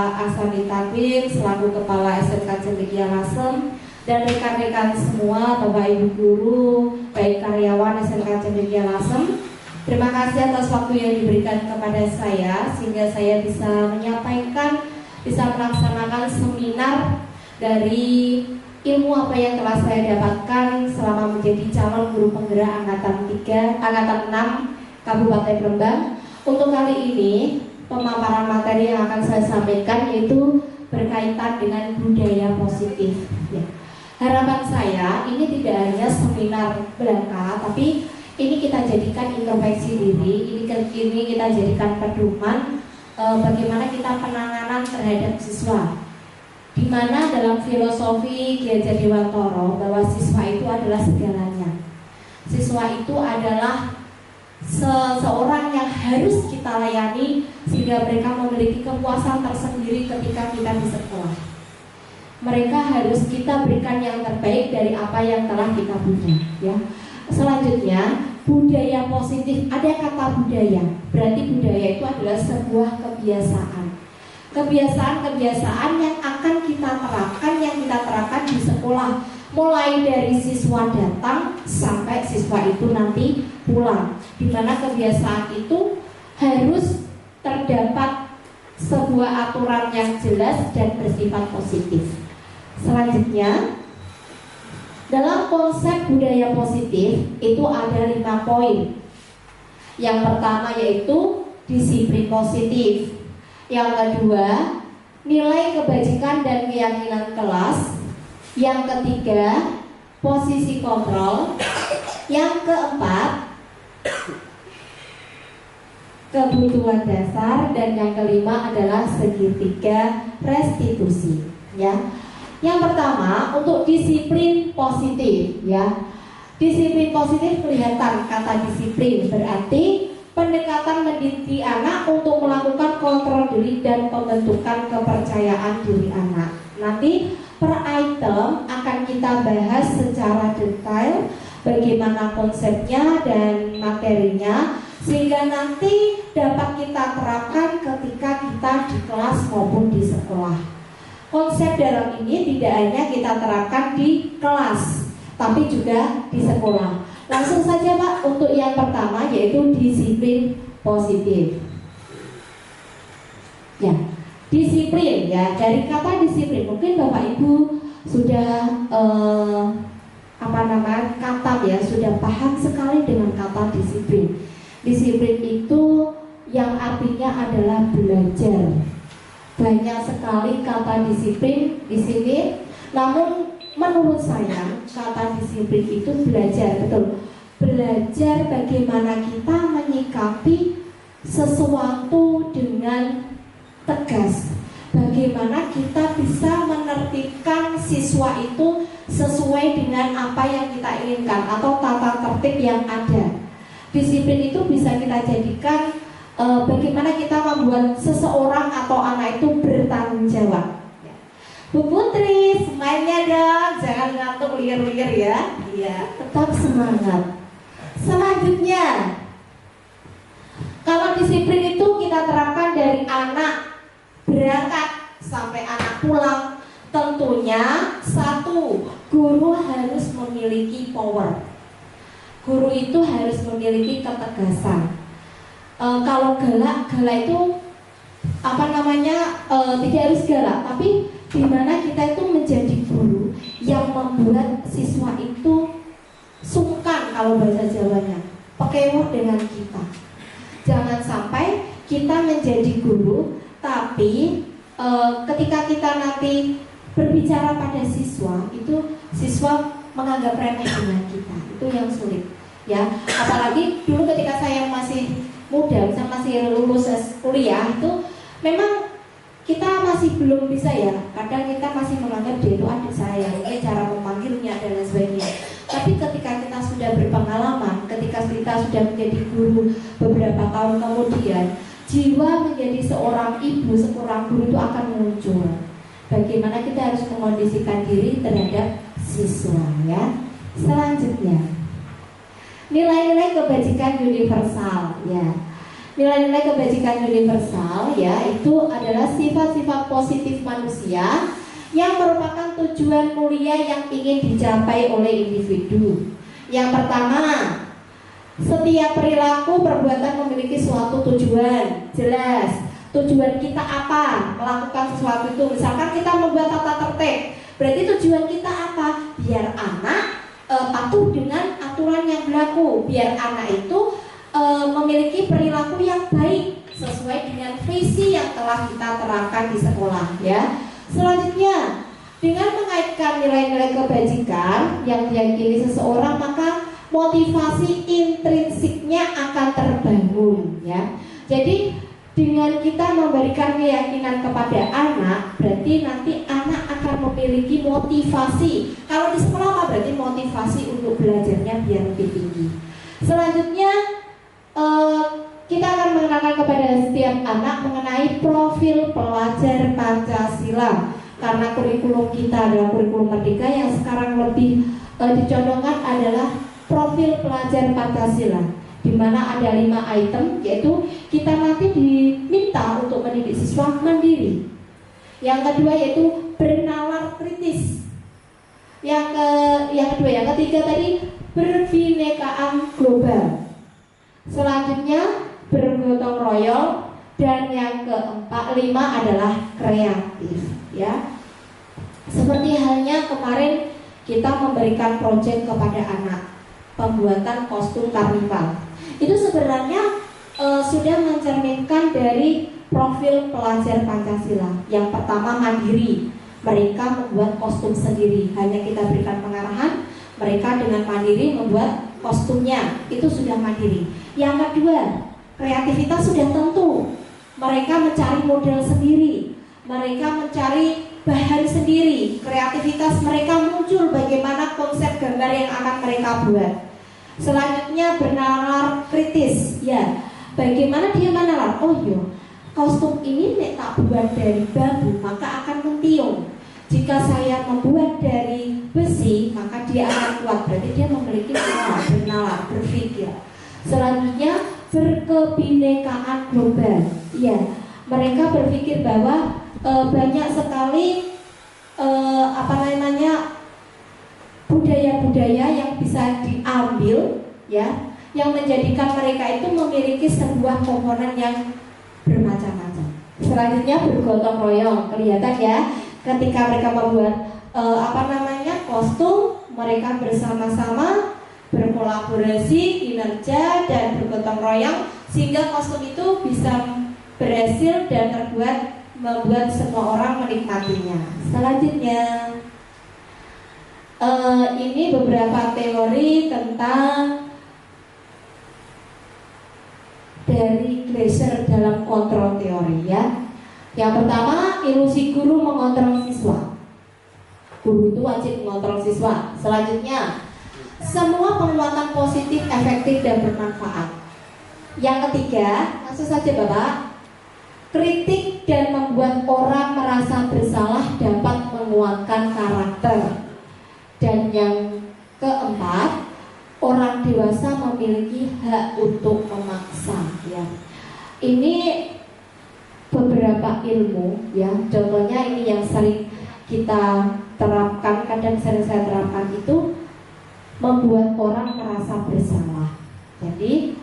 Bapak Asani Takdir selaku Kepala SMK Cendekia Lasem, dan rekan-rekan semua, Bapak Ibu guru, baik karyawan SMK Cendekia Lasem. Terima kasih atas waktu yang diberikan kepada saya sehingga saya bisa menyampaikan, bisa melaksanakan seminar dari ilmu apa yang telah saya dapatkan selama menjadi calon guru penggerak angkatan 6 Kabupaten Rembang. Untuk kali ini pemaparan materi yang akan saya sampaikan yaitu berkaitan dengan budaya positif. Ya. Harapan saya ini tidak hanya seminar belaka, tapi ini kita jadikan introspeksi diri, ini kita jadikan pedoman bagaimana kita penanganan terhadap siswa. Di mana dalam filosofi Ki Hajar Dewantoro bahwa siswa itu adalah segalanya. Siswa itu adalah seseorang yang harus kita layani sehingga mereka memiliki kepuasan tersendiri ketika kita di sekolah. Mereka harus kita berikan yang terbaik dari apa yang telah kita punya, ya. Selanjutnya, budaya positif. Ada kata budaya, berarti budaya itu adalah sebuah kebiasaan. Kebiasaan-kebiasaan yang akan kita terapkan di sekolah, mulai dari siswa datang sampai siswa itu nanti pulang. Di mana kebiasaan itu harus terdapat sebuah aturan yang jelas dan bersifat positif. Selanjutnya, dalam konsep budaya positif itu ada 5 poin. Yang pertama yaitu disiplin positif. Yang kedua, nilai kebajikan dan keyakinan kelas. Yang ketiga, posisi kontrol. Yang keempat, kebutuhan dasar. Dan yang kelima adalah segitiga restitusi, ya. Yang pertama untuk disiplin positif, ya. Disiplin positif kelihatan kata disiplin berarti pendekatan mendidik anak untuk melakukan kontrol diri dan pembentukan kepercayaan diri anak. Nanti per item akan kita bahas secara detail bagaimana konsepnya dan materinya sehingga nanti dapat kita terapkan ketika kita di kelas maupun di sekolah. Konsep dalam ini tidak hanya kita terapkan di kelas, tapi juga di sekolah. Langsung saja Pak, untuk yang pertama yaitu disiplin positif. Ya, disiplin ya, dari kata disiplin mungkin Bapak Ibu sudah kata ya, sudah paham sekali dengan kata disiplin. Disiplin itu yang artinya adalah belajar. Banyak sekali kata disiplin di sini, namun menurut saya kata disiplin itu belajar, betul. Belajar bagaimana kita menyikapi sesuatu dengan tegas. Bagaimana kita bisa menertibkan siswa itu sesuai dengan apa yang kita inginkan atau tata tertib yang ada. Disiplin itu bisa kita jadikan bagaimana kita membuat seseorang atau anak itu bertanggung jawab. Bu Putri, smile-nya dong, jangan ngantuk liar-liar ya. Iya, tetap semangat. Selanjutnya, kalau disiplin itu kita terapkan dari anak berangkat sampai anak pulang. Tentunya satu, guru harus memiliki power. Guru itu harus memiliki ketegasan. Kalau galak itu tidak harus galak, tapi dimana kita itu menjadi guru yang membuat siswa itu sungkan, kalau bahasa Jawanya, pekewuh dengan kita. Jangan sampai kita menjadi guru, tapi ketika kita nanti berbicara pada siswa, itu siswa menganggap remeh dengan kita. Itu yang sulit, ya. Apalagi dulu ketika saya masih muda, masih lulus kuliah, itu memang kita masih belum bisa ya. Kadang kita masih menganggap dia itu adik saya, mungkin cara memanggilnya dan lain sebagainya. Tapi ketika kita sudah berpengalaman, ketika kita sudah menjadi guru beberapa tahun kemudian, jiwa menjadi seorang ibu, seorang guru itu akan muncul. Bagaimana kita harus mengondisikan diri terhadap siswa, ya. Selanjutnya, nilai-nilai kebajikan universal, ya. Nilai-nilai kebajikan universal ya itu adalah sifat-sifat positif manusia yang merupakan tujuan mulia yang ingin dicapai oleh individu. Yang pertama, setiap perilaku perbuatan memiliki suatu tujuan jelas. Tujuan kita apa? Melakukan sesuatu itu. Misalkan kita membuat tata tertib, berarti tujuan kita apa? Biar anak patuh dengan aturan yang berlaku. Biar anak itu memiliki perilaku yang baik sesuai dengan visi yang telah kita terapkan di sekolah ya. Selanjutnya, dengan mengaitkan nilai-nilai kebajikan yang diyakini seseorang, maka motivasi intrinsiknya akan terbangun ya. Jadi dengan kita memberikan keyakinan kepada anak, berarti nanti anak akan memiliki motivasi. Kalau di sekolah apa? Berarti motivasi untuk belajarnya biar lebih tinggi. Selanjutnya kita akan mengenalkan kepada setiap anak mengenai profil pelajar Pancasila. Karena kurikulum kita adalah kurikulum merdeka, yang sekarang lebih dicondongkan adalah profil pelajar Pancasila, di mana ada 5 item, yaitu kita nanti diminta untuk mendidik siswa mandiri. Yang kedua yaitu bernalar kritis. Yang ketiga tadi berbinekaan global. Selanjutnya bergotong royong, dan yang kelima adalah kreatif ya. Seperti halnya kemarin kita memberikan proyek kepada anak, pembuatan kostum karnival. Itu sebenarnya sudah mencerminkan dari profil pelajar Pancasila. Yang pertama mandiri, mereka membuat kostum sendiri, hanya kita berikan pengarahan, mereka dengan mandiri membuat kostumnya, itu sudah mandiri. Yang kedua, kreativitas sudah tentu, mereka mencari model sendiri, mereka mencari bahan sendiri, kreativitas mereka muncul bagaimana konsep gambar yang akan mereka buat. Selanjutnya bernalar kritis ya, bagaimana dia menalar, oh yo kostum ini nek tak buat dari bambu maka akan mentiung, jika saya membuat dari besi maka dia akan kuat, berarti dia memiliki bernalar, berpikir. Selanjutnya berkebinekaan global ya, mereka berpikir bahwa banyak sekali budaya-budaya yang bisa diambil ya, yang menjadikan mereka itu memiliki sebuah komponen yang bermacam-macam. Selanjutnya bergotong royong, kelihatan ya ketika mereka membuat kostum, mereka bersama-sama berkolaborasi, kinerja dan bergotong royong sehingga kostum itu bisa berhasil dan membuat semua orang menikmatinya. Selanjutnya ini beberapa teori tentang dari Glaser dalam kontrol teori ya. Yang pertama, ilusi guru mengontrol siswa. Guru itu wajib mengontrol siswa. Selanjutnya, semua penguatan positif, efektif dan bermanfaat. Yang ketiga, langsung saja Bapak, kritik dan membuat orang merasa bersalah dapat menguatkan karakter. Dan yang keempat, orang dewasa memiliki hak untuk memaksa ya. Ini beberapa ilmu ya, contohnya ini yang sering kita terapkan, kadang sering saya terapkan itu membuat orang merasa bersalah. Jadi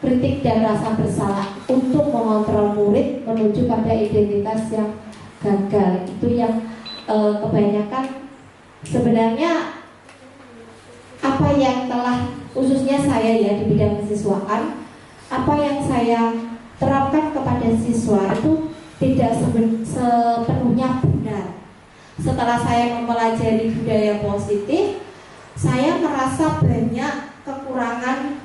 kritik dan rasa bersalah untuk mengontrol murid menuju pada identitas yang gagal, itu yang kebanyakan sebenarnya apa yang telah khususnya saya ya di bidang kesiswaan, apa yang saya terapkan kepada siswa itu tidak sepenuhnya benar. Setelah saya mempelajari budaya positif, saya merasa banyak kekurangan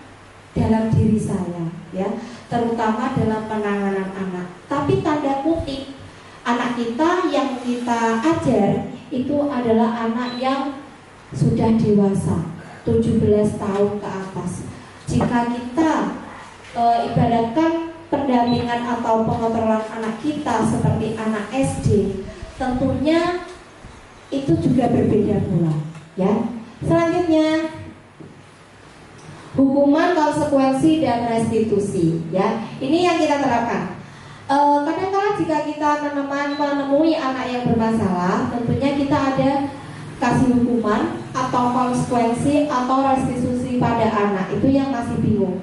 dalam diri saya ya, terutama dalam penanganan anak. Tapi tanda kutip, anak kita yang kita ajar itu adalah anak yang sudah dewasa, 17 tahun ke atas. Jika kita ibaratkan pendampingan atau pengontrolan anak kita seperti anak SD, tentunya itu juga berbeda pula ya. Selanjutnya, hukuman kalau konsekuensi dan restitusi. Ya, ini yang kita terapkan. Kadang-kadang jika kita menemui anak yang bermasalah, tentunya kita ada kasih hukuman atau konsekuensi atau restitusi pada anak. Itu yang masih bingung.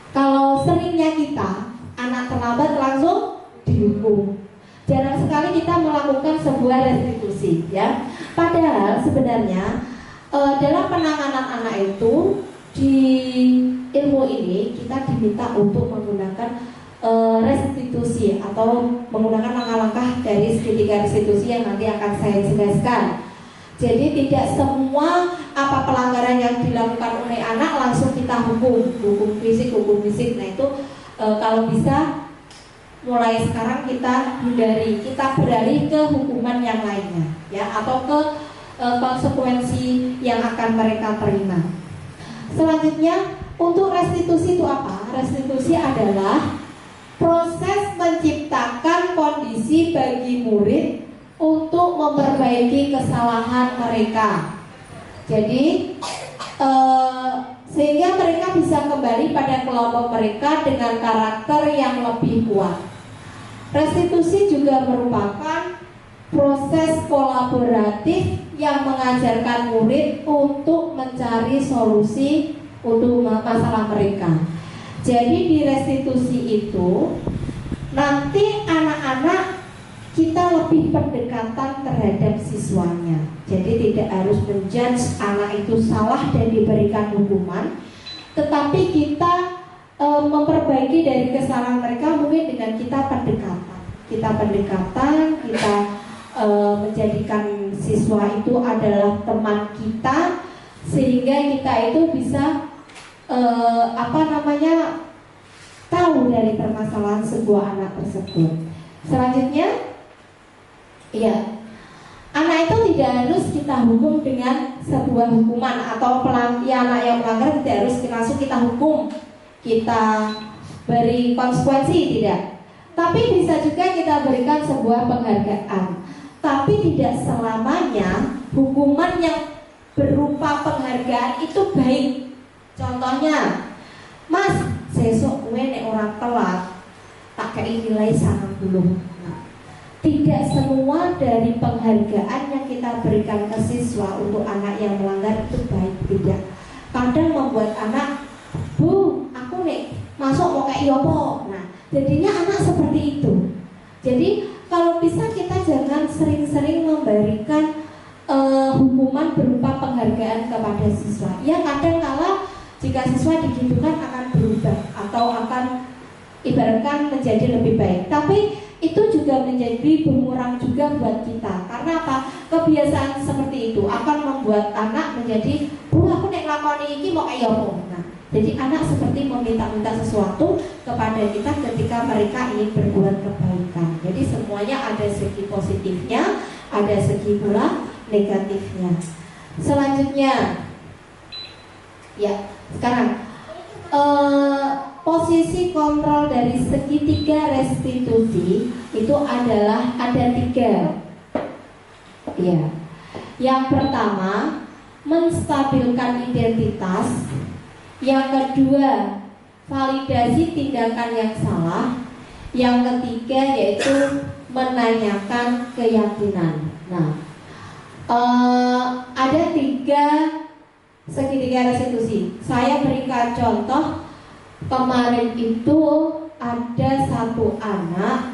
Kalau seringnya kita anak terlambat langsung dihukum, jarang sekali kita melakukan sebuah restitusi, ya. Padahal sebenarnya dalam penanganan anak itu di ilmu ini kita diminta untuk menggunakan restitusi atau menggunakan langkah-langkah dari segitiga restitusi yang nanti akan saya jelaskan. Jadi tidak semua apa pelanggaran yang dilakukan oleh anak langsung kita hukum fisik. Nah itu kalau bisa mulai sekarang kita hindari, kita beralih ke hukuman yang lainnya, ya, atau ke konsekuensi yang akan mereka terima. Selanjutnya untuk restitusi itu apa? Restitusi adalah proses menciptakan kondisi bagi murid untuk memperbaiki kesalahan mereka. Jadi sehingga mereka bisa kembali pada kelompok mereka dengan karakter yang lebih kuat. Restitusi juga merupakan proses kolaboratif yang mengajarkan murid untuk mencari solusi untuk masalah mereka. Jadi di restitusi itu nanti anak-anak kita lebih pendekatan terhadap siswanya. Jadi tidak harus menjudge anak itu salah dan diberikan hukuman, tetapi kita memperbaiki dari kesalahan mereka mungkin dengan kita pendekatan. Kita menjadikan siswa itu adalah teman kita, sehingga kita itu bisa tahu dari permasalahan sebuah anak tersebut. Selanjutnya, iya, anak itu tidak harus kita hukum dengan sebuah hukuman atau anak yang melanggar tidak harus langsung kita hukum, kita beri konsekuensi, tidak. Tapi bisa juga kita berikan sebuah penghargaan. Tapi tidak selamanya hukuman yang berupa penghargaan itu baik. Contohnya, Mas, sesuk kowe nek ora telat tak kei nilai 90. Tidak semua dari penghargaan yang kita berikan ke siswa untuk anak yang melanggar itu baik, tidak. Kadang membuat anak, Bu, aku nih masuk mau kayak yopo. Nah, jadinya anak seperti itu. Jadi kalau bisa kita jangan sering-sering memberikan hukuman berupa penghargaan kepada siswa. Ya kadang kala jika siswa digitukan akan berubah atau akan ibaratkan menjadi lebih baik. Tapi itu juga menjadi bumerang juga buat kita. Karena apa? Kebiasaan seperti itu akan membuat anak menjadi, Bu, aku nek nglakoni iki mau kaya apa? Nah, jadi anak seperti meminta-minta sesuatu kepada kita ketika mereka ingin berbuat kebaikan. Jadi semuanya ada segi positifnya, ada segi pula negatifnya. Selanjutnya, ya, sekarang posisi kontrol dari segitiga restitusi itu adalah ada 3. Ya. Yang pertama, menstabilkan identitas. Yang kedua, validasi tindakan yang salah. Yang ketiga yaitu menanyakan keyakinan. Nah, ada 3 segitiga restitusi. Saya berikan contoh. Kemarin itu ada satu anak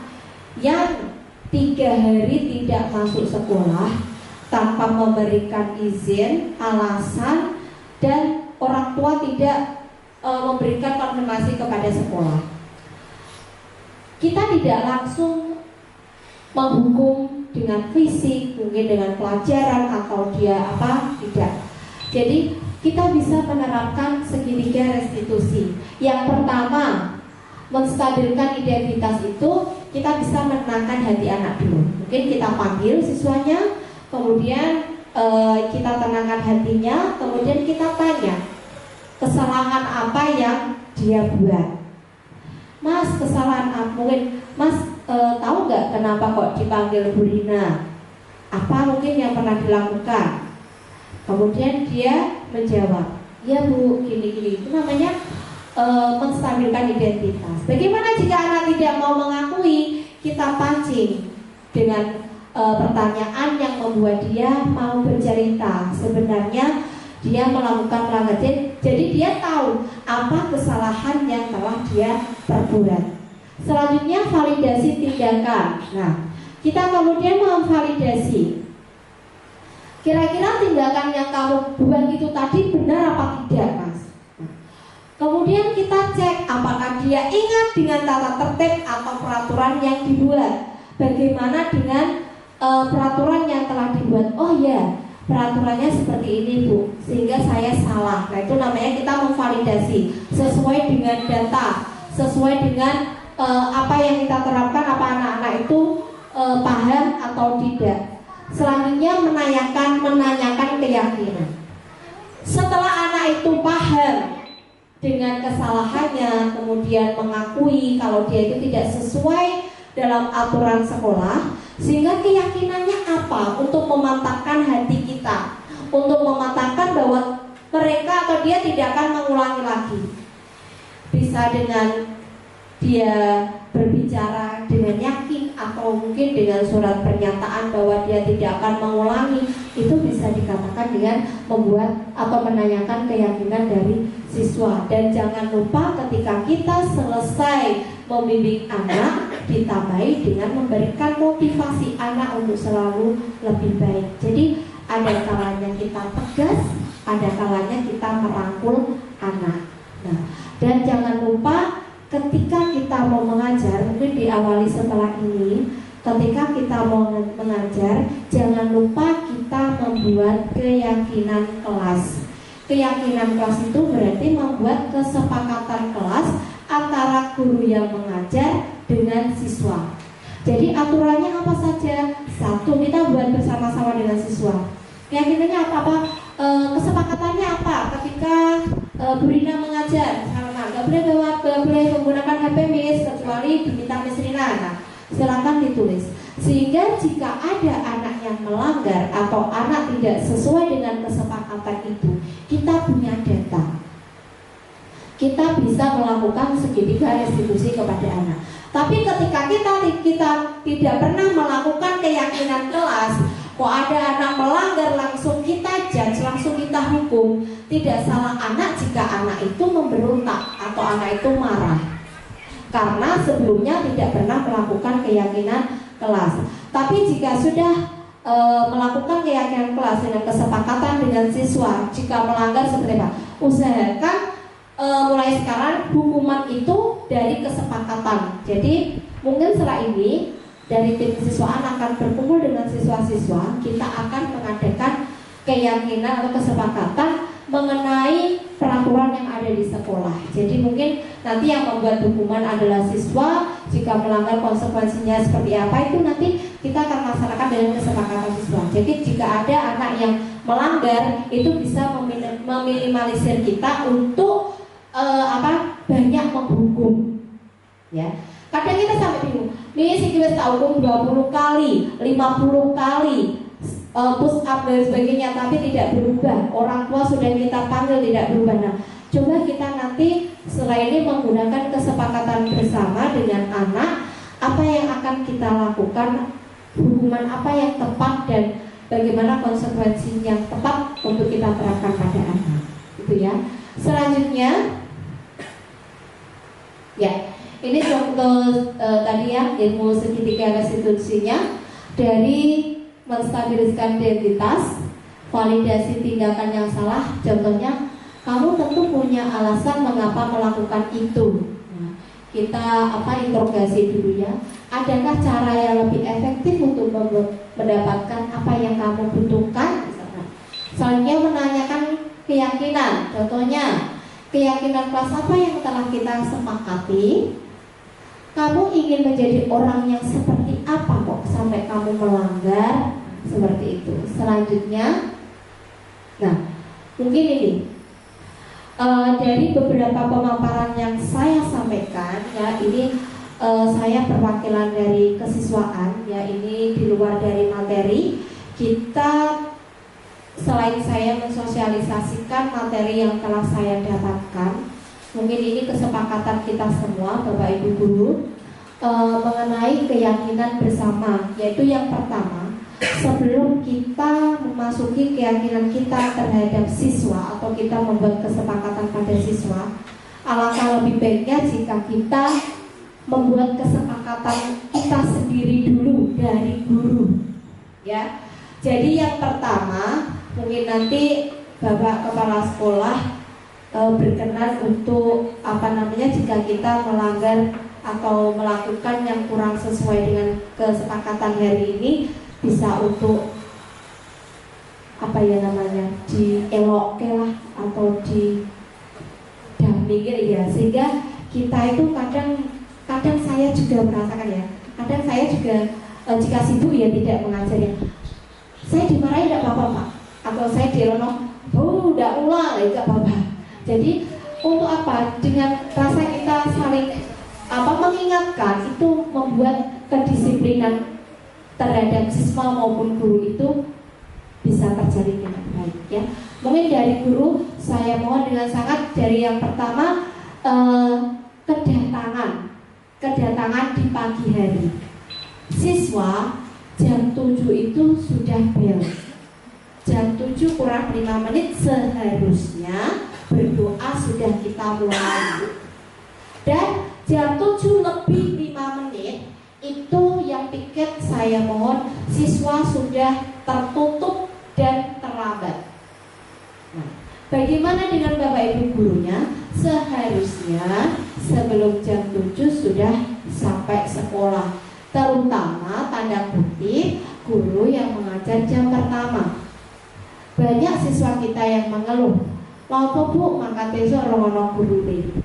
yang 3 hari tidak masuk sekolah tanpa memberikan izin, alasan, dan orang tua tidak memberikan konfirmasi kepada sekolah. Kita tidak langsung menghukum dengan fisik, mungkin dengan pelajaran atau dia apa, tidak. Jadi kita bisa menerapkan segitiga restitusi. Yang pertama, menstabilkan identitas itu kita bisa menenangkan hati anak dulu. Mungkin kita panggil siswanya, kemudian kita tenangkan hatinya, kemudian kita tanya kesalahan apa yang dia buat. Mas, kesalahan apa? Mungkin Mas tahu nggak kenapa kok dipanggil Bu Rina? Apa mungkin yang pernah dilakukan? Kemudian dia menjawab, ya Bu, gini-gini. Itu namanya menstabilkan identitas. Bagaimana jika anak tidak mau mengakui? Kita pancing dengan pertanyaan yang membuat dia mau bercerita. Sebenarnya dia melakukan pelanggaran, jadi dia tahu apa kesalahan yang telah dia perbuat. Selanjutnya validasi tindakan. Nah, kita kemudian memvalidasi. Kira-kira tindakan yang kamu buat itu tadi benar apa tidak, Mas? Kemudian kita cek apakah dia ingat dengan tata tertib atau peraturan yang dibuat. Bagaimana dengan peraturan yang telah dibuat? Oh ya, peraturannya seperti ini Bu, sehingga saya salah. Nah itu namanya kita memvalidasi sesuai dengan data, sesuai dengan apa yang kita terapkan, apa anak-anak itu paham atau tidak. Selanjutnya menanyakan keyakinan. Setelah anak itu paham dengan kesalahannya, kemudian mengakui kalau dia itu tidak sesuai dalam aturan sekolah, sehingga keyakinannya apa? Untuk memantapkan hati kita, untuk memantapkan bahwa mereka atau dia tidak akan mengulangi lagi. Bisa dengan dia berbicara dengan yakin, atau mungkin dengan surat pernyataan bahwa dia tidak akan mengulangi. Itu bisa dikatakan dengan membuat atau menanyakan keyakinan dari siswa. Dan jangan lupa ketika kita selesai membimbing anak, ditambahi dengan memberikan motivasi anak untuk selalu lebih baik. Jadi ada kalanya kita tegas, ada kalanya kita merangkul anak. Nah, dan jangan lupa ketika kita mau mengajar, mungkin diawali setelah ini, ketika kita mau mengajar, jangan lupa kita membuat keyakinan kelas. Keyakinan kelas itu berarti membuat kesepakatan kelas antara guru yang mengajar dengan siswa. Jadi aturannya apa saja? Satu, kita buat bersama-sama dengan siswa. Keyakinannya apa? Kesepakatannya apa? Ketika Bu Rina mengajar, nggak boleh menggunakan HP Miss kecuali diminta Miss Rina. Nah, silakan ditulis. Sehingga jika ada anak yang melanggar atau anak tidak sesuai dengan kesepakatan itu, kita punya data. Kita bisa melakukan segitiga restitusi kepada anak. Tapi ketika kita tidak pernah melakukan keyakinan kelas, kok ada anak melanggar, langsung kita judge, langsung kita hukum. Tidak salah anak jika anak itu memberontak atau anak itu marah, karena sebelumnya tidak pernah melakukan keyakinan kelas. Tapi jika sudah melakukan keyakinan kelas dengan kesepakatan dengan siswa, jika melanggar seperti apa? Usahakan mulai sekarang hukuman itu dari kesepakatan. Jadi mungkin setelah ini dari tim siswaan akan berkumpul dengan siswa-siswa, kita akan mengadakan keyakinan atau kesepakatan mengenai peraturan yang ada di sekolah. Jadi mungkin nanti yang membuat hukuman adalah siswa. Jika melanggar konsekuensinya seperti apa, itu nanti kita akan laksanakan dengan kesepakatan siswa. Jadi jika ada anak yang melanggar, itu bisa meminimalisir kita untuk banyak menghukum. Ya. Kadang kita sampai bingung, nih si kita hukum 20 kali, 50 kali push up dan sebagainya, tapi tidak berubah. Orang tua sudah kita panggil tidak berubah. Nah, coba kita nanti setelah ini menggunakan kesepakatan bersama dengan anak, apa yang akan kita lakukan, hukuman apa yang tepat, dan bagaimana konsekuensi yang tepat untuk kita terapkan pada anak. Itu ya. Selanjutnya, ya. Ini contoh tadi ya, ilmu segitiga restitusinya dari menstabiliskan identitas, validasi tindakan yang salah. Contohnya, kamu tentu punya alasan mengapa melakukan itu. Nah, kita interogasi dulu ya. Adakah cara yang lebih efektif untuk mendapatkan apa yang kamu butuhkan? Misalnya. Selanjutnya menanyakan keyakinan. Contohnya, keyakinan kelas apa yang telah kita sepakati? Kamu ingin menjadi orang yang seperti apa kok sampai kamu melanggar seperti itu? Selanjutnya, nah mungkin ini dari beberapa pemaparan yang saya sampaikan ya, ini saya perwakilan dari kesiswaan ya, ini di luar dari materi. Kita selain saya mensosialisasikan materi yang telah saya dapatkan, mungkin ini kesepakatan kita semua Bapak Ibu Guru, mengenai keyakinan bersama, yaitu yang pertama, sebelum kita memasuki keyakinan kita terhadap siswa atau kita membuat kesepakatan pada siswa, alangkah lebih baiknya jika kita membuat kesepakatan kita sendiri dulu dari guru, ya. Jadi yang pertama, mungkin nanti Bapak Kepala Sekolah berkenan untuk jika kita melanggar atau melakukan yang kurang sesuai dengan kesepakatan hari ini, bisa untuk dielokkan lah atau didampingi ya, sehingga kita itu kadang saya juga merasakan ya, kadang saya juga jika sibuk ya tidak mengajar ya, saya dimarahi tidak apa-apa Pak, atau saya dirono, udah ulang ya tidak apa-apa. Jadi untuk apa? Dengan rasa kita saling mengingatkan, itu membuat kedisiplinan terhadap siswa maupun guru itu bisa terjadi dengan baik ya. Mungkin dari guru saya mohon dengan sangat, dari yang pertama kedatangan di pagi hari. Siswa jam 7 itu sudah bel. Jam 7 kurang 5 menit seharusnya berdoa sudah kita mulai. Dan jam 7 lebih 5 menit itu yang piket saya mohon siswa sudah tertutup dan terlambat. Nah, bagaimana dengan Bapak Ibu gurunya? Seharusnya sebelum jam 7 sudah sampai sekolah. Terutama tanda kutip guru yang mengajar jam pertama. Banyak siswa kita yang mengeluh, "Lapa Bu, mangkat besok rono guru ini."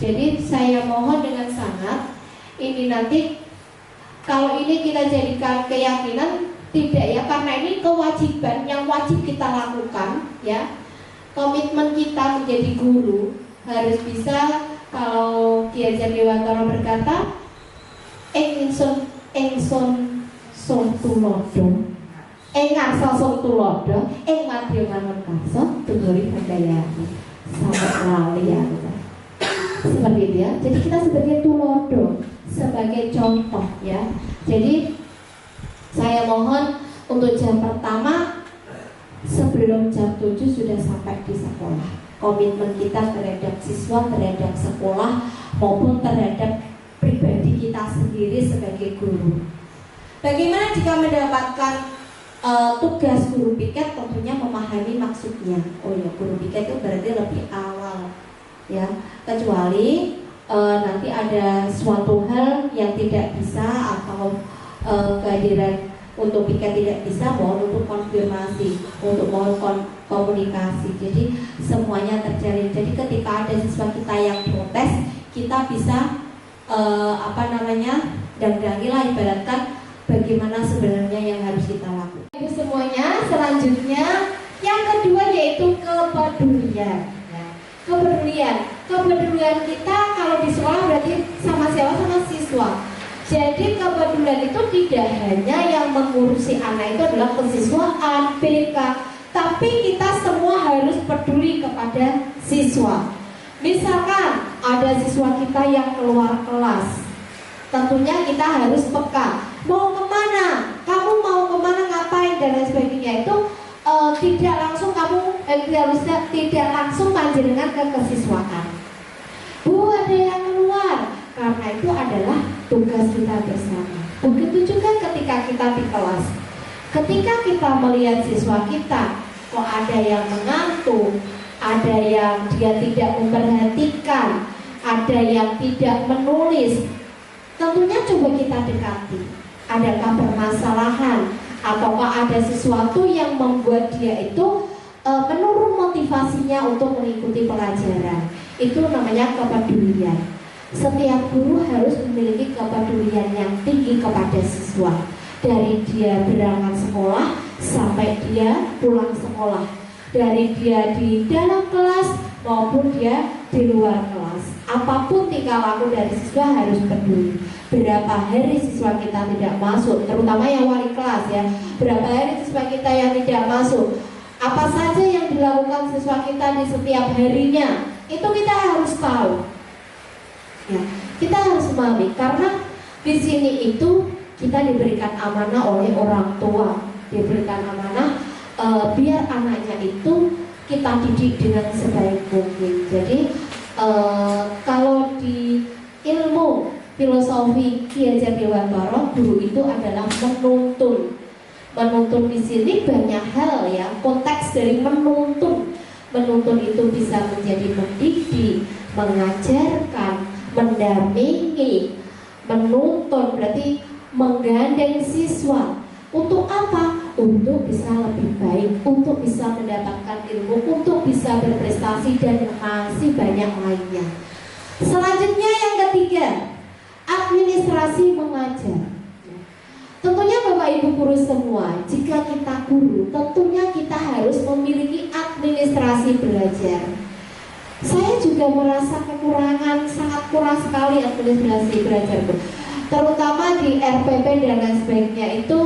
Jadi saya mohon dengan sangat, ini nanti kalau ini kita jadikan keyakinan, tidak ya, karena ini kewajiban yang wajib kita lakukan ya. Komitmen kita menjadi guru harus bisa, kalau Ki Hajar Dewantara berkata, ingsun sung tulodo, ngarsa sung tulodo, madya mangun karsa, tungguri handayani, sampai lali ya. Seperti itu ya. Jadi kita sebagai tulodo, sebagai contoh ya. Jadi saya mohon untuk jam pertama sebelum jam 7 sudah sampai di sekolah. Komitmen kita terhadap siswa, terhadap sekolah maupun terhadap pribadi kita sendiri sebagai guru. Bagaimana jika mendapatkan tugas guru piket? Tentunya memahami maksudnya. Oh ya, guru piket itu berarti lebih awal ya, kecuali nanti ada suatu hal yang tidak bisa atau kehadiran untuk piket tidak bisa, mohon untuk konfirmasi, untuk mohon komunikasi. Jadi semuanya terjalin. Jadi ketika ada siswa kita yang protes, kita bisa dangdangi lah, ibaratkan bagaimana sebenarnya yang harus kita lakukan. Itu semuanya. Selanjutnya yang kedua yaitu kepedulian. Kepedulian kita kalau di sekolah berarti sama siapa? Sama siswa. Jadi kepedulian itu tidak hanya yang mengurusi anak itu adalah kesiswaan, BK, tapi kita semua harus peduli kepada siswa. Misalkan ada siswa kita yang keluar kelas, tentunya kita harus peka. Mau kemana? Kamu mau kemana? Ngapain? Dan lain sebagainya. Itu tidak langsung kamu tidak langsung panjenengan ke kesiswaan. Bu, ada yang keluar. Karena itu adalah tugas kita bersama. Begitu juga ketika kita di kelas. Ketika kita melihat siswa kita, kok ada yang mengantuk, ada yang dia tidak memperhatikan, ada yang tidak menulis, tentunya coba kita dekati. Adakah permasalahan, ataukah ada sesuatu yang membuat dia itu menurun motivasinya untuk mengikuti pelajaran? Itu namanya kepedulian. Setiap guru harus memiliki kepedulian yang tinggi kepada siswa, dari dia berangkat sekolah sampai dia pulang sekolah, dari dia di dalam kelas maupun dia di luar kelas. Apapun tingkah laku dari siswa harus peduli. Berapa hari siswa kita tidak masuk, terutama yang wali kelas ya, berapa hari siswa kita yang tidak masuk, apa saja yang dilakukan siswa kita di setiap harinya, itu kita harus tahu. Ya, kita harus memahami karena di sini itu kita diberikan amanah oleh orang tua, diberikan amanah biar anaknya itu kita didik dengan sebaik mungkin. Jadi kalau di ilmu filosofi Ki Hajar Dewantara, guru itu adalah menuntun. Menuntun di sini banyak hal ya, konteks dari menuntun. Menuntun itu bisa menjadi mendidik, mengajarkan, mendampingi. Menuntun berarti menggandeng siswa. Untuk apa? Untuk bisa lebih baik, untuk bisa mendapatkan ilmu, untuk bisa berprestasi dan masih banyak lainnya. Selanjutnya yang ketiga, administrasi mengajar. Tentunya Bapak Ibu guru semua, jika kita guru, tentunya kita harus memiliki administrasi belajar. Saya juga merasa kekurangan, sangat kurang sekali administrasi belajar, terutama di RPP dan lain sebagainya itu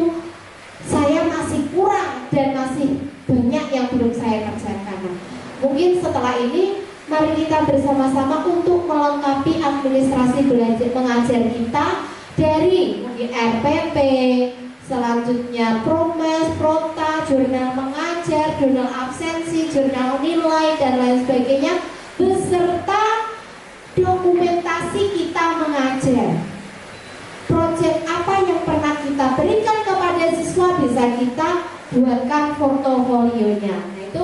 saya masih kurang dan masih banyak yang belum saya kerjakan. Mungkin setelah ini mari kita bersama-sama untuk melengkapi administrasi belajar mengajar kita dari mungkin RPP, selanjutnya Promes, Prota, jurnal mengajar, jurnal absensi, jurnal nilai dan lain sebagainya, beserta dokumentasi kita mengajar. Proyek apa yang pernah kita berikan kepada siswa bisa kita buatkan portofolionya. Nah, itu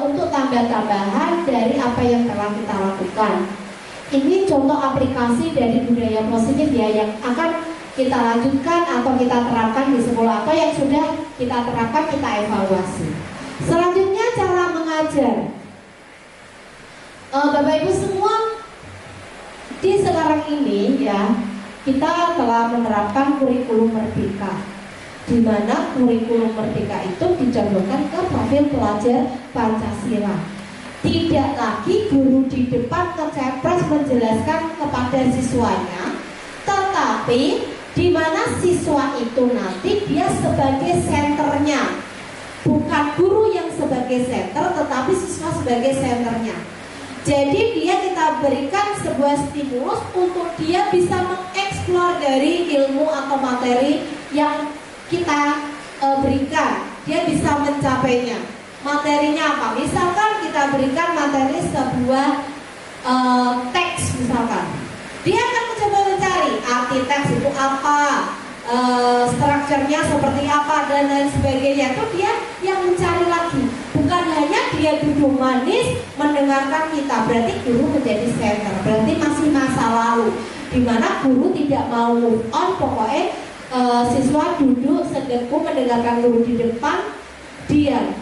untuk tambah-tambahan dari apa yang telah kita lakukan. Ini contoh aplikasi dari budaya positif ya, yang akan kita lanjutkan atau kita terapkan di sekolah, atau yang sudah kita terapkan kita evaluasi. Selanjutnya cara mengajar. Bapak Ibu semua, di sekarang ini ya kita telah menerapkan kurikulum merdeka, di mana kurikulum merdeka itu dicondongkan ke profil pelajar Pancasila. Tidak lagi guru di depan kecepres menjelaskan kepada siswanya, tetapi di mana siswa itu nanti dia sebagai senternya, bukan guru yang sebagai senter, tetapi siswa sebagai senternya. Jadi dia kita berikan sebuah stimulus untuk dia bisa mengeksplor dari ilmu atau materi yang kita berikan. Dia bisa mencapainya. Materinya apa? Misalkan kita berikan materi sebuah teks misalkan. Dia akan mencoba mencari arti teks itu apa, strukturnya seperti apa dan lain sebagainya. Itu dia yang mencari lagi. Bukan hanya dia duduk manis mendengarkan kita, berarti guru menjadi center, berarti masih masa lalu, dimana guru tidak mau move on, pokoknya siswa duduk sedeku mendengarkan guru di depan, diam.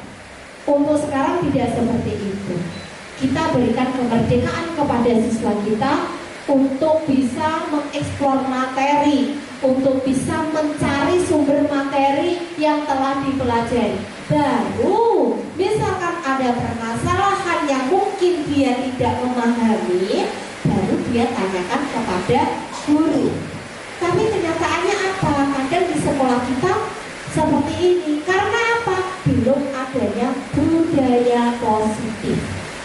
Untuk sekarang tidak seperti itu. Kita berikan kemerdekaan kepada siswa kita untuk bisa mengeksplor materi, untuk bisa mencari sumber materi yang telah dipelajari. Baru misalkan ada permasalahan yang mungkin dia tidak memahami, baru dia tanyakan kepada guru. Tapi kenyataannya apa? Kadang di sekolah kita seperti ini. Karena apa? Belum adanya budaya positif,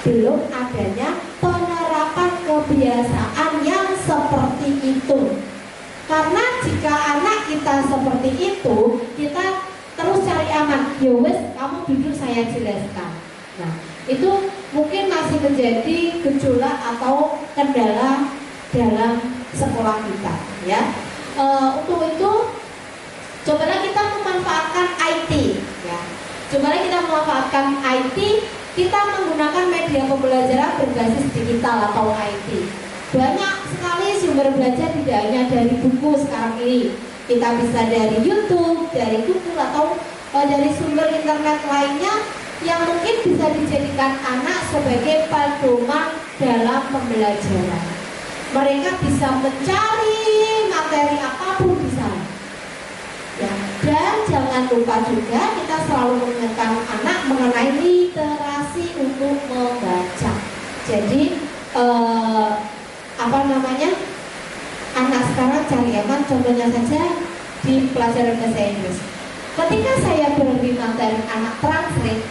belum adanya penerapan kebiasaan yang seperti itu. Karena jika anak kita seperti itu, kita terus cari aman. Yowes, kamu duduk saya jelaskan. Nah, itu mungkin masih menjadi gejolak atau kendala dalam sekolah kita, ya. Untuk itu, cobalah kita memanfaatkan IT, ya. Cobalah kita memanfaatkan IT. Kita menggunakan media pembelajaran berbasis digital atau IT. Banyak sekali sumber belajar, tidak hanya dari buku sekarang ini. Kita bisa dari YouTube, dari Google, atau dari sumber internet lainnya yang mungkin bisa dijadikan anak sebagai pedoman dalam pembelajaran. Mereka bisa mencari materi apapun di sana. Ya, dan jangan lupa juga kita selalu mengingatkan anak mengenai literasi untuk membaca. Jadi anak sekarang cari aman, contohnya saja di pelajaran bahasa Inggris. Ketika saya beri materi anak translate,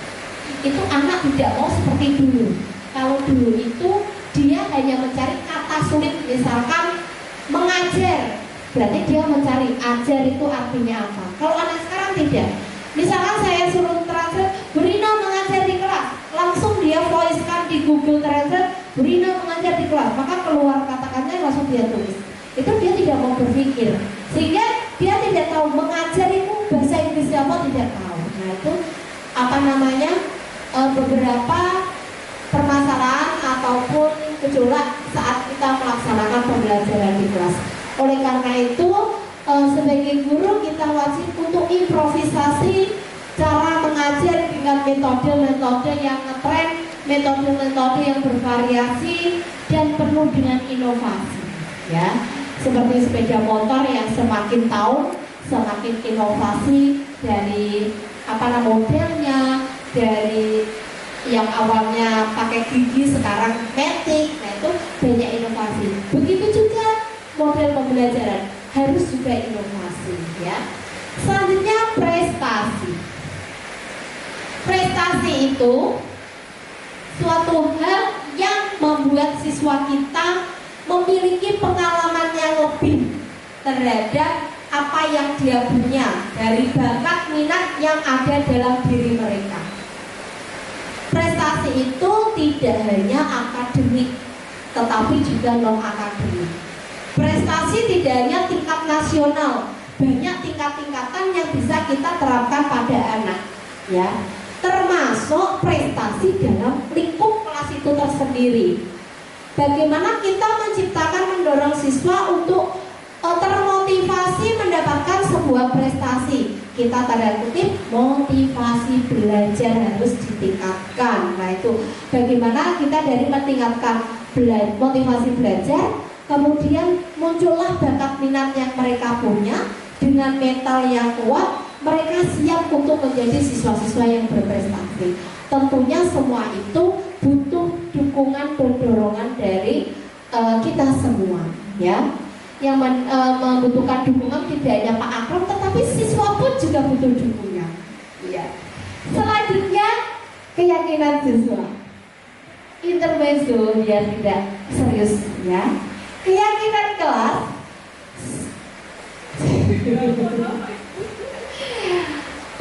itu anak tidak mau seperti dulu. Kalau dulu itu dia hanya mencari kata sulit, misalkan mengajar, berarti dia mencari ajar itu artinya apa. Kalau anak sekarang tidak. Misalkan saya suruh translate, Bu Rina mengajar di kelas, langsung dia voice-kan di Google Translate, Bu Rina mengajar di kelas, maka keluar kata-katanya langsung dia tulis. Itu dia tidak mau berpikir, sehingga dia tidak tahu mengajar itu bahasa Inggris apa, tidak tahu. Nah itu apa namanya, beberapa permasalahan ataupun gejolak saat kita melaksanakan pembelajaran di kelas. Oleh karena itu sebagai guru kita wajib untuk improvisasi cara mengajar dengan metode-metode yang ngetren, metode-metode yang bervariasi dan penuh dengan inovasi, ya. Seperti sepeda motor yang semakin tahun semakin inovasi, dari modelnya, dari yang awalnya pakai gigi sekarang matic. Nah itu banyak inovasi. Begitu juga model pembelajaran harus juga inovasi, ya. Selanjutnya prestasi. Prestasi itu suatu hal yang membuat siswa kita memiliki pengalaman yang lebih terhadap apa yang dia punya dari bakat minat yang ada dalam diri mereka. Prestasi itu tidak hanya akademik, tetapi juga non akademik. Prestasi tidak hanya tingkat nasional, banyak tingkat-tingkatan yang bisa kita terapkan pada anak, ya. Termasuk prestasi dalam lingkup kelas itu tersendiri. Bagaimana kita menciptakan, mendorong siswa untuk termotivasi mendapatkan sebuah prestasi. Kita tanda kutip motivasi belajar harus ditingkatkan. Nah itu bagaimana kita dari meningkatkan motivasi belajar, kemudian muncullah bakat minat yang mereka punya, dengan mental yang kuat mereka siap untuk menjadi siswa-siswa yang berprestasi. Tentunya semua itu butuh dukungan dan dorongan dari kita semua, ya. Yang membutuhkan dukungan tidak hanya Pak Akram, tetapi siswa pun juga butuh dukungan, ya. Selanjutnya keyakinan siswa. Intermezzo biar tidak serius, ya. Keyakinan kelas.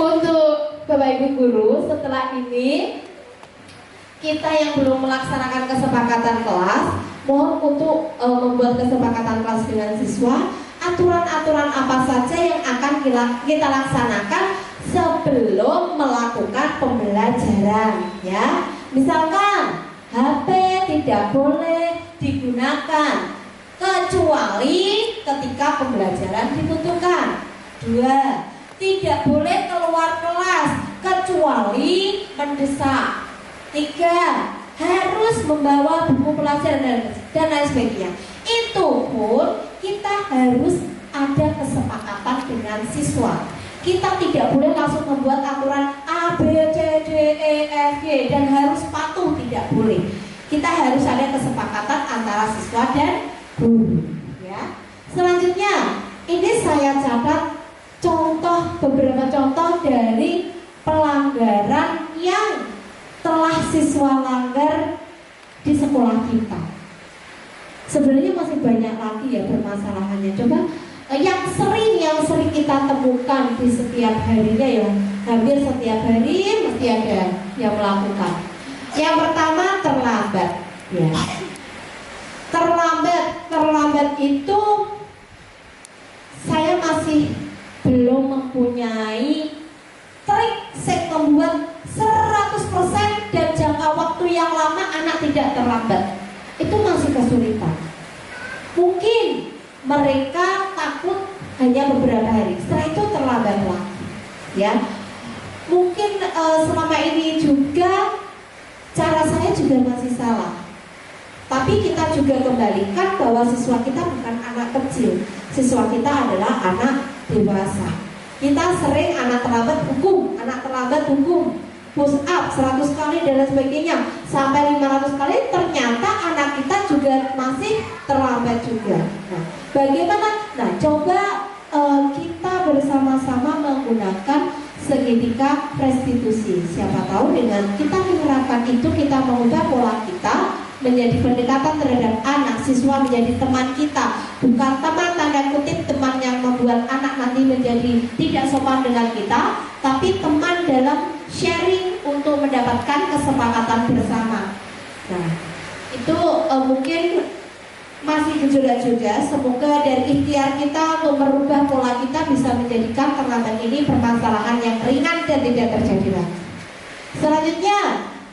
Untuk Bapak Ibu guru, setelah ini kita yang belum melaksanakan kesepakatan kelas, mohon untuk membuat kesepakatan kelas dengan siswa, aturan-aturan apa saja yang akan kita laksanakan sebelum melakukan pembelajaran, ya. Misalkan HP tidak boleh digunakan kecuali ketika pembelajaran dibutuhkan. 2. Tidak boleh keluar kelas kecuali mendesak. 3. Harus membawa buku pelajaran dan lain sebagainya. Itu pun kita harus ada kesepakatan dengan siswa. Kita tidak boleh langsung membuat aturan A, B, C, D, E, F, G dan harus patuh, tidak boleh. Kita harus ada kesepakatan antara siswa dan guru, ya. Selanjutnya, ini saya catat beberapa contoh dari pelanggaran yang telah siswa langgar di sekolah kita. Sebenarnya masih banyak lagi ya permasalahannya. Coba yang sering kita temukan di setiap harinya, ya, hampir setiap hari mesti ada yang melakukan. Yang pertama terlambat, ya. Terlambat itu saya masih belum mempunyai trik yang membuat 100% dan jangka waktu yang lama anak tidak terlambat. Itu masih kesulitan. Mungkin mereka takut hanya beberapa hari, setelah itu terlambat lagi, ya. Mungkin selama ini juga cara saya juga masih salah. Tapi kita juga kembalikan bahwa siswa kita bukan anak kecil. Siswa kita adalah anak dewasa. Kita sering anak terlambat hukum, push up 100 kali dan lain sebagainya, sampai 500 kali, ternyata anak kita juga masih terlambat juga. Nah, bagaimana? Nah, coba kita bersama-sama menggunakan segitiga restitusi. Siapa tahu dengan kita menerapkan itu, kita mengubah pola kita menjadi pendekatan terhadap anak, siswa menjadi teman kita, bukan teman tanda kutip teman yang membuat anak nanti menjadi tidak sopan dengan kita, tapi teman dalam sharing untuk mendapatkan kesepakatan bersama. Nah, itu mungkin masih gejolak juga. Semoga dari ikhtiar kita untuk merubah pola kita bisa menjadikan turnamen ini permasalahan yang ringan dan tidak terjadi lagi. Selanjutnya,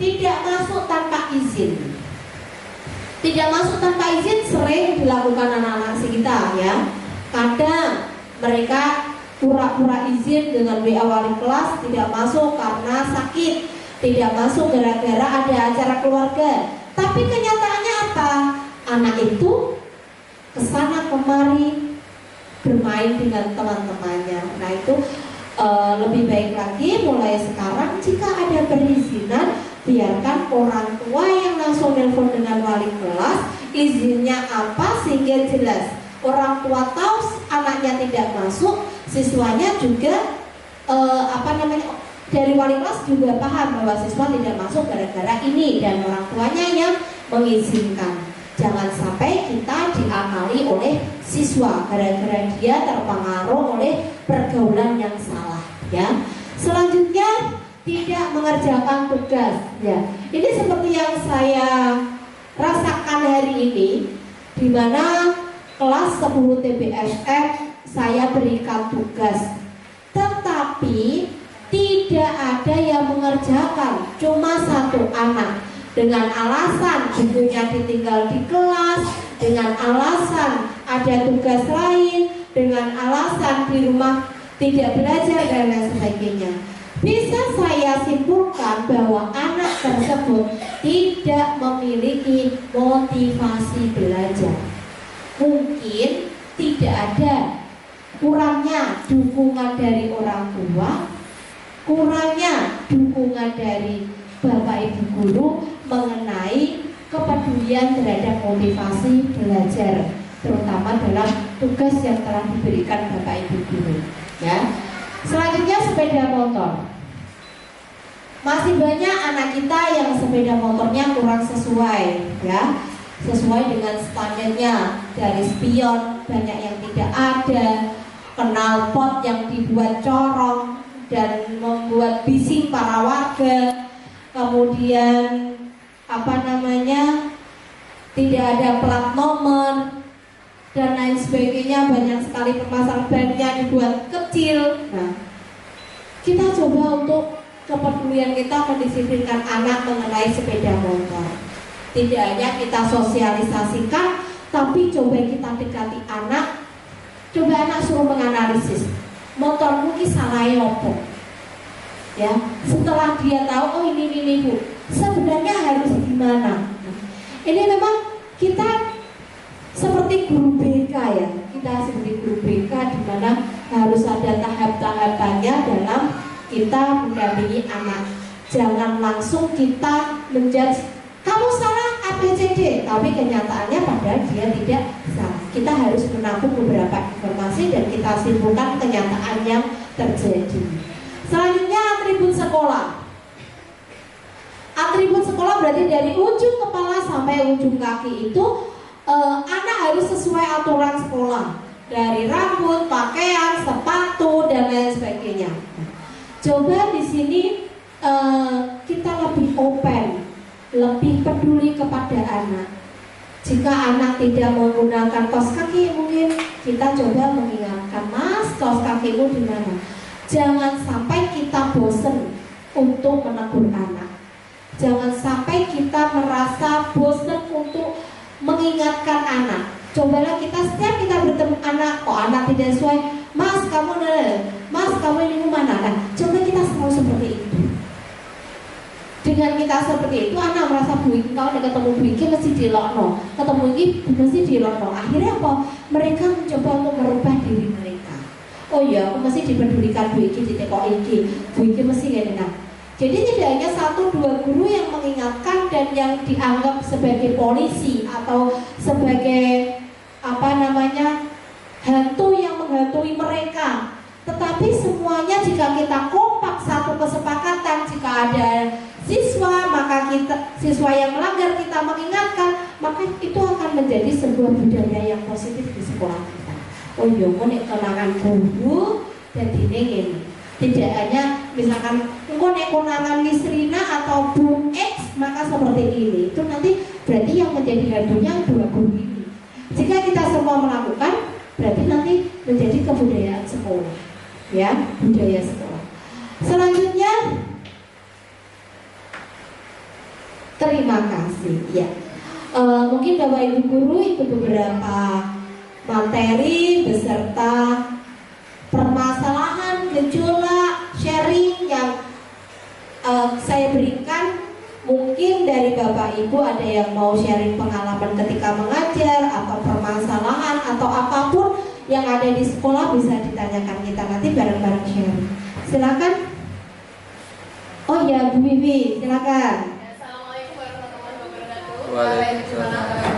tidak masuk tanpa izin. Tidak masuk tanpa izin sering dilakukan anak-anak kita ya. Kadang mereka pura-pura izin dengan WA wali kelas, tidak masuk karena sakit, tidak masuk gara-gara ada acara keluarga. Tapi kenyataannya apa? Anak itu kesana kemari bermain dengan teman-temannya. Nah itu lebih baik lagi mulai sekarang jika ada perizinan, biarkan orang tua yang langsung nelpon dengan wali kelas izinnya apa sehingga jelas. Orang tua tahu anaknya tidak masuk, siswanya juga dari wali kelas juga paham bahwa siswa tidak masuk gara-gara ini dan orang tuanya yang mengizinkan. Jangan sampai kita diakali oleh siswa gara-gara dia terpengaruh oleh pergaulan yang salah ya. Selanjutnya tidak mengerjakan tugas ya. Ini seperti yang saya rasakan hari ini, di mana kelas 10 TBSF saya berikan tugas, tetapi tidak ada yang mengerjakan, cuma satu anak dengan alasan bukunya ditinggal di kelas, dengan alasan ada tugas lain, dengan alasan di rumah tidak belajar dan lain sebagainya. Bisa saya simpulkan bahwa anak tersebut tidak memiliki motivasi belajar. Mungkin tidak ada, kurangnya dukungan dari orang tua, kurangnya dukungan dari Bapak Ibu guru mengenai kepedulian terhadap motivasi belajar, terutama dalam tugas yang telah diberikan Bapak Ibu guru ya. Selanjutnya sepeda motor. Masih banyak anak kita yang sepeda motornya kurang sesuai ya, sesuai dengan standarnya. Dari spion banyak yang tidak ada, knalpot yang dibuat corong dan membuat bising para warga. Kemudian tidak ada plat nomor dan lain sebagainya. Banyak sekali permasalahan, bannya dibuat kecil. Nah, kita coba untuk kepedulian kita mendisiplinkan anak mengenai sepeda motor. Tidak hanya kita sosialisasikan, tapi coba kita dekati anak. Coba anak suruh menganalisis, motormu ki salah opo ya. Setelah dia tahu, oh ini Bu, sebenarnya harus gimana. Ini memang kita seperti guru BK ya, kita seperti guru BK di mana harus ada tahap-tahapannya dalam kita mendampingi anak. Jangan langsung kita menjudge, kamu salah ABCD, tapi kenyataannya padahal dia tidak salah. Kita harus menampung beberapa informasi dan kita simpulkan kenyataan yang terjadi. Selanjutnya atribut sekolah. Atribut sekolah berarti dari ujung kepala sampai ujung kaki itu anak harus sesuai aturan sekolah, dari rambut, pakaian, sepatu dan lain sebagainya. Coba di sini kita lebih open, lebih peduli kepada anak. Jika anak tidak menggunakan kaos kaki, mungkin kita coba mengingatkan, Mas, kaos kakimu di mana? Jangan sampai kita bosan untuk menegur anak. Jangan sampai kita merasa bosan untuk mengingatkan anak. Cobalah kita setiap kita bertemu anak, kok anak tidak sesuai, Mas kamu ini mana? Nah, coba kita selalu seperti itu. Dengan kita seperti itu, anak merasa Bu iki kalau ketemu Bu iki mesti dilokno, ketemu iki mesti dilokno. Akhirnya apa? Mereka mencoba untuk merubah diri mereka. Oh iya, aku mesti dipedulikan Bu iki, ditekok iki, Bu iki mesti ngene. Nah, jadi tidak hanya 1-2 guru yang mengingatkan dan yang dianggap sebagai polisi atau sebagai hantu yang menghantui mereka, tetapi semuanya jika kita kompak membangun budaya yang positif di sekolah kita. Oh iya, nek kenangan guru jadi ini. Tidak hanya misalkan nek konangan Miss Rina atau Bu X maka seperti ini. Itu nanti berarti yang menjadi hantunya dua guru ini. Jika kita semua melakukan, berarti nanti menjadi kebudayaan sekolah, ya, budaya sekolah. Selanjutnya, terima kasih. Ya, mungkin Bapak Ibu guru itu beberapa materi beserta permasalahan, gejolak, sharing yang saya berikan. Mungkin dari Bapak Ibu ada yang mau sharing pengalaman ketika mengajar atau permasalahan atau apapun yang ada di sekolah, bisa ditanyakan kita nanti bareng-bareng sharing. Silakan. Oh ya, Bu Bibi, silakan. Assalamualaikum warahmatullahi wabarakatuh. Waalaikumsalam.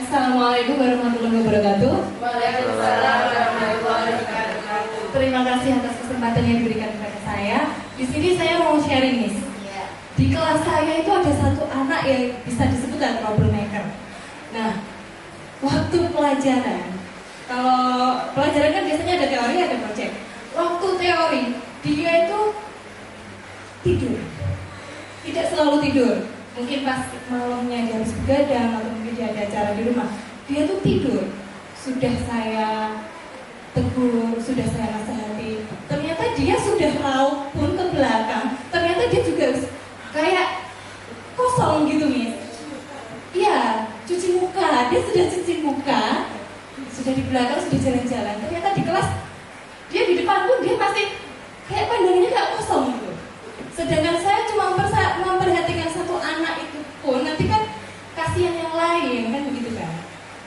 Assalamualaikum warahmatullahi wabarakatuh. Waalaikumsalam warahmatullahi wabarakatuh. Terima kasih atas kesempatan yang diberikan kepada saya. Di sini saya mau sharing nih. Di kelas saya itu ada satu anak yang bisa disebut troublemaker. Nah, waktu pelajaran, kalau pelajaran kan biasanya ada teori, ada proyek. Waktu teori, dia itu tidur. Tidak selalu tidur. Mungkin pas malamnya dia harus begadang atau mungkin dia ada acara di rumah, dia tuh tidur. Sudah saya tegur, sudah saya nasihati, ternyata dia sudah raut pun ke belakang, ternyata dia juga kayak kosong gitu, Miss. Iya, cuci muka, dia sudah cuci muka, sudah di belakang, sudah jalan-jalan, ternyata di kelas, dia di depan pun dia masih kayak pandangannya kayak kosong gitu. Sedangkan saya cuma memperhatikan satu anak itu pun, nanti kan kasihan yang lain, kan begitu kan.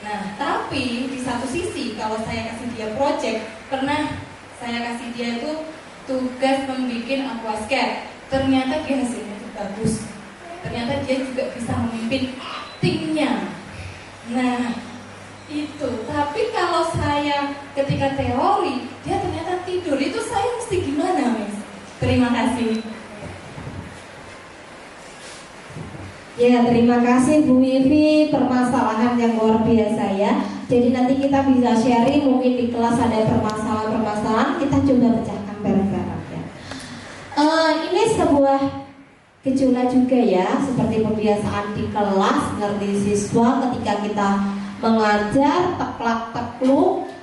Nah, tapi di satu sisi kalau saya kasih dia project, pernah saya kasih dia itu tugas membuat aquascape. Ternyata dia hasilnya itu bagus. Ternyata dia juga bisa memimpin timnya. Nah, itu. Tapi kalau saya ketika teori, dia ternyata tidur. Itu saya mesti gimana, Miss? Terima kasih. Ya, terima kasih Bu Wifi, permasalahan yang luar biasa ya. Jadi nanti kita bisa sharing, mungkin di kelas ada permasalahan-permasalahan, kita coba pecahkan bareng-bareng ya. Ini sebuah gejolak juga ya, seperti pembiasaan di kelas, ngerti siswa ketika kita mengajar, teklak-tekluk,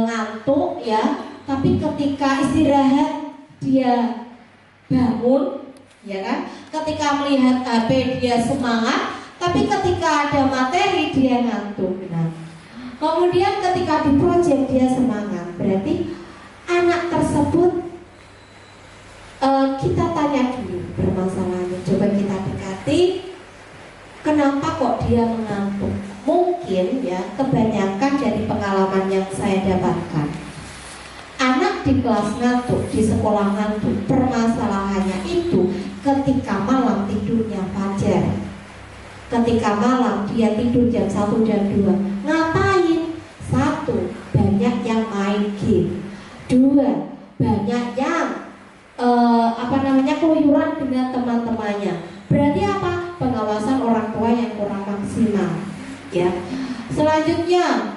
ngantuk ya. Tapi ketika istirahat dia bangun, ya kan? Ketika melihat HP dia semangat, tapi ketika ada materi dia ngantuk. Nah, kemudian ketika di proyek dia semangat, berarti anak tersebut kita tanya dulu permasalahannya. Coba kita dekati, kenapa kok dia mengantuk? Mungkin ya kebanyakan dari pengalaman yang saya dapatkan, anak di kelas ngantuk, di sekolah ngantuk, permasalahannya itu ketika malam tidurnya fajar. Ketika malam dia tidur jam 1 dan 2. Ngapain? 1, banyak yang main game. 2, banyak yang keluyuran dengan teman-temannya. Berarti apa? Pengawasan orang tua yang kurang maksimal. Ya. Selanjutnya,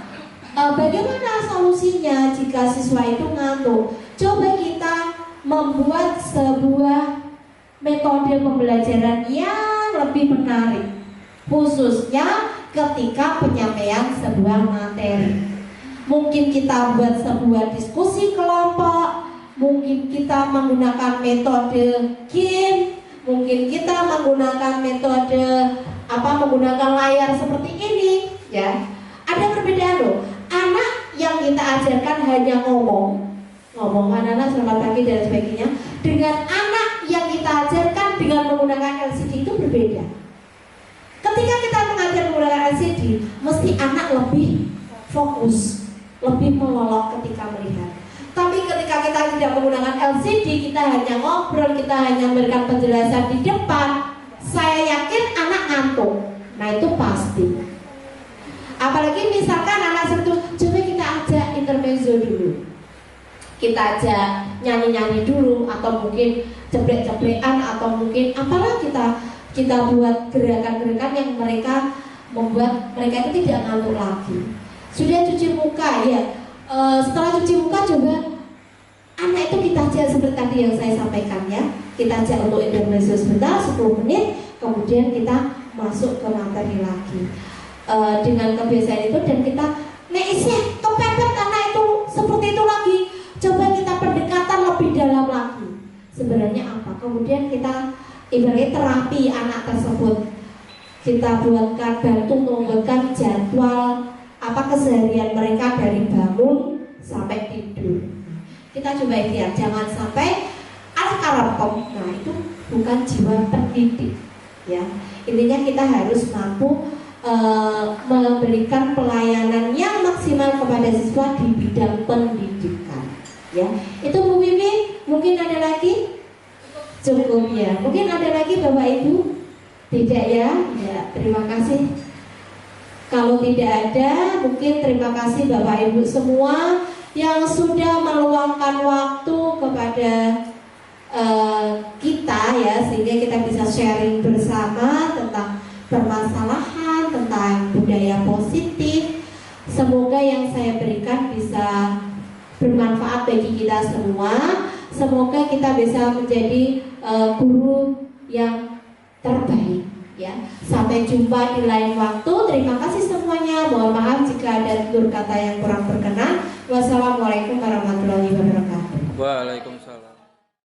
bagaimana solusinya jika siswa itu ngantuk? Coba kita membuat sebuah metode pembelajaran yang lebih menarik, khususnya ketika penyampaian sebuah materi. Mungkin kita buat sebuah diskusi kelompok, mungkin kita menggunakan metode game, mungkin kita menggunakan metode menggunakan layar seperti ini, ya. Ada perbedaan loh. Anak yang kita ajarkan hanya ngomong anak-anak selamat pagi dan sebagainya, dengan anak yang kita ajarkan dengan menggunakan LCD itu berbeda. Ketika kita mengajar menggunakan LCD, mesti anak lebih fokus, lebih melolok ketika melihat. Tapi ketika kita tidak menggunakan LCD, kita hanya ngobrol, kita hanya memberikan penjelasan di depan, saya yakin anak ngantuk. Nah itu pasti. Apalagi misalkan anak itu, coba kita ajak intermezzo dulu, kita ajak nyanyi-nyanyi dulu, atau mungkin ceplek-ceplekan, atau mungkin apalah kita kita buat gerakan-gerakan yang membuat mereka itu tidak ngantuk lagi. Sudah cuci muka ya, setelah cuci muka coba anak itu kita ajak seperti tadi yang saya sampaikan ya, kita ajak untuk intermezzo sebentar 10 menit, kemudian kita masuk ke materi lagi dengan kebiasaan itu, dan kita isih kepepet anak itu seperti itu lagi, coba kita pendekatan lebih dalam lagi. Sebenarnya apa? Kemudian kita ibaratnya terapi anak tersebut, kita buatkan, bantu membuatkan jadwal keseharian mereka dari bangun sampai tidur. Kita coba ikhtiar, jangan sampai karepem. Nah itu bukan jiwa pendidik ya. Intinya kita harus mampu memberikan pelayanan yang maksimal kepada siswa di bidang pendidikan ya. Itu Bu Wiwi, mungkin ada lagi? Cukup ya. Mungkin ada lagi Bapak Ibu? Tidak ya? Ya, terima kasih. Kalau tidak ada, mungkin terima kasih Bapak Ibu semua yang sudah meluangkan waktu kepada kita ya, sehingga kita bisa sharing bersama tentang permasalahan, tentang budaya positif. Semoga yang saya berikan bisa bermanfaat bagi kita semua. Semoga kita bisa menjadi guru yang terbaik ya. Sampai jumpa di lain waktu. Terima kasih semuanya. Mohon maaf jika ada tutur kata yang kurang berkenan. Wassalamualaikum warahmatullahi wabarakatuh. Waalaikumsalam.